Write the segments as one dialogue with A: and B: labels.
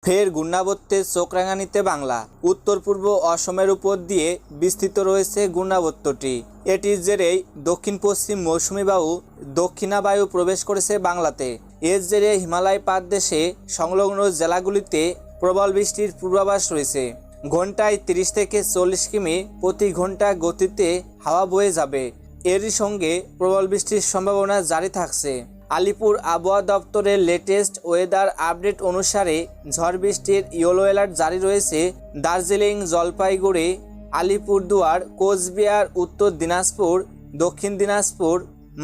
A: ফের ঘূর্ণাবর্তের চোখ রাঙানিতে বাংলা। উত্তর পূর্ব অসমের উপর দিয়ে বিস্তৃত রয়েছে ঘূর্ণাবর্তটি। এটির জেরেই দক্ষিণ পশ্চিম মৌসুমী বায়ু দক্ষিণা বায়ু প্রবেশ করেছে বাংলাতে। এর জেরে হিমালয় পাদদেশে সংলগ্ন জেলাগুলিতে প্রবল বৃষ্টির পূর্বাভাস রয়েছে। ঘন্টায় 30 থেকে 40 কিমি প্রতি ঘন্টা গতিতে হাওয়া বয়ে যাবে। এরই সঙ্গে প্রবল বৃষ্টির সম্ভাবনা জারি থাকছে। আলিপুর আবহাওয়া দপ্তরের লেটেস্ট ওয়েদার আপডেট অনুসারে ঝড় বৃষ্টির ইয়েলো অ্যালার্ট জারি রয়েছে দার্জিলিং, জলপাইগুড়ি, আলিপুরদুয়ার, কোচবিহার, উত্তর দিনাজপুর, দক্ষিণ দিনাজপুর,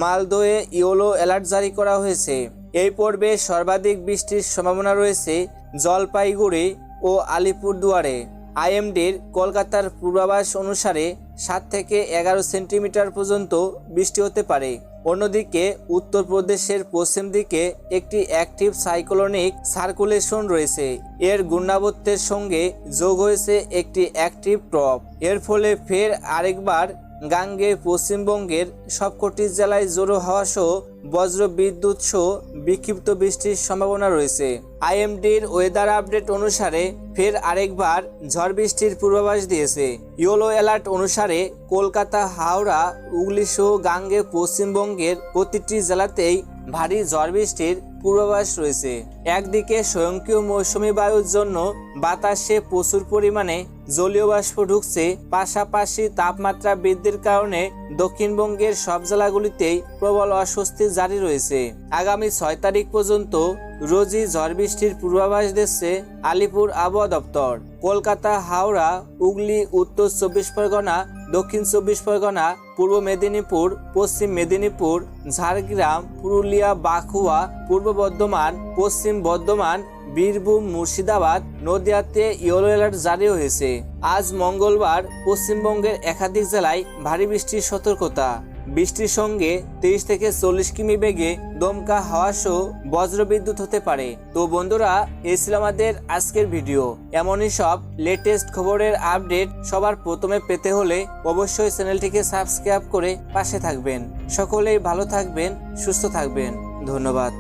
A: মালদহে ইয়েলো অ্যালার্ট জারি করা হয়েছে। এই পর্বে সর্বাধিক বৃষ্টির সম্ভাবনা রয়েছে জলপাইগুড়ি ও আলিপুরদুয়ারে। আইএমডির কলকাতার পূর্বাভাস অনুসারে 7 থেকে 11 সেন্টিমিটার পর্যন্ত বৃষ্টি হতে পারে। অন্যদিকে উত্তরপ্রদেশের পশ্চিম দিকে একটি অ্যাক্টিভ সাইক্লোনিক সার্কুলেশন রয়েছে। এর ঘূর্ণাবর্তের সঙ্গে যোগ হয়েছে একটি অ্যাক্টিভ ট্রপ। এর ফলে ফের আরেকবার গাঙ্গে পশ্চিমবঙ্গের সবকটি জেলায় জোরো হাওয়া সহ বজ্র বিদ্যুৎ সহ বিক্ষিপ্ত বৃষ্টির সম্ভাবনা রয়েছে। আইএমডির ওয়েদার আপডেট অনুসারে ফের আরেকবার ঝড় বৃষ্টির পূর্বাভাস দিয়েছে। ইয়েলো অ্যালার্ট অনুসারে কলকাতা, হাওড়া, হুগলি সহ গাঙ্গে পশ্চিমবঙ্গের প্রতিটি জেলাতেই ভারী ঝড় বৃষ্টির পূর্বাভাস রয়েছে। একদিকে স্বয়ংক্রিয় মৌসুমী বায়ুর জন্য বাতাসে প্রচুর পরিমাণে জলীয় বাষ্প ঢুকছে, পাশাপাশি তাপমাত্রা বৃদ্ধির কারণে দক্ষিণবঙ্গের সব জেলাগুলিতেই প্রবল অস্বস্তি জারি রয়েছে। আগামী 6 তারিখ পর্যন্ত রোজই ঝড় বৃষ্টির পূর্বাভাস দিচ্ছে আলিপুর আবহাওয়া দপ্তর। কলকাতা, হাওড়া, হুগলি, উত্তর 24 পরগনা, দক্ষিণ 24 পরগনা, পূর্ব মেদিনীপুর, পশ্চিম মেদিনীপুর, ঝাড়গ্রাম, পুরুলিয়া, বাঁকুড়া, পূর্ব বর্ধমান, পশ্চিম বর্ধমান, বীরভূম, মুর্শিদাবাদ, নদিয়াতে ইয়েলো অ্যালার্ট জারি হয়েছে। আজ মঙ্গলবার পশ্চিমবঙ্গের একাধিক জেলায় ভারী বৃষ্টির সতর্কতা। বৃষ্টির সঙ্গে 30 থেকে 40 কিমি বেগে দমকা হাওয়া সহ বজ্রবিদ্যুৎ হতে পারে। তো বন্ধুরা, এই ছিল আমাদের আজকের ভিডিও। এমনই সব লেটেস্ট খবরের আপডেট সবার প্রথমে পেতে হলে অবশ্যই চ্যানেলটিকে সাবস্ক্রাইব করে পাশে থাকবেন। সকলেই ভালো থাকবেন, সুস্থ থাকবেন। ধন্যবাদ।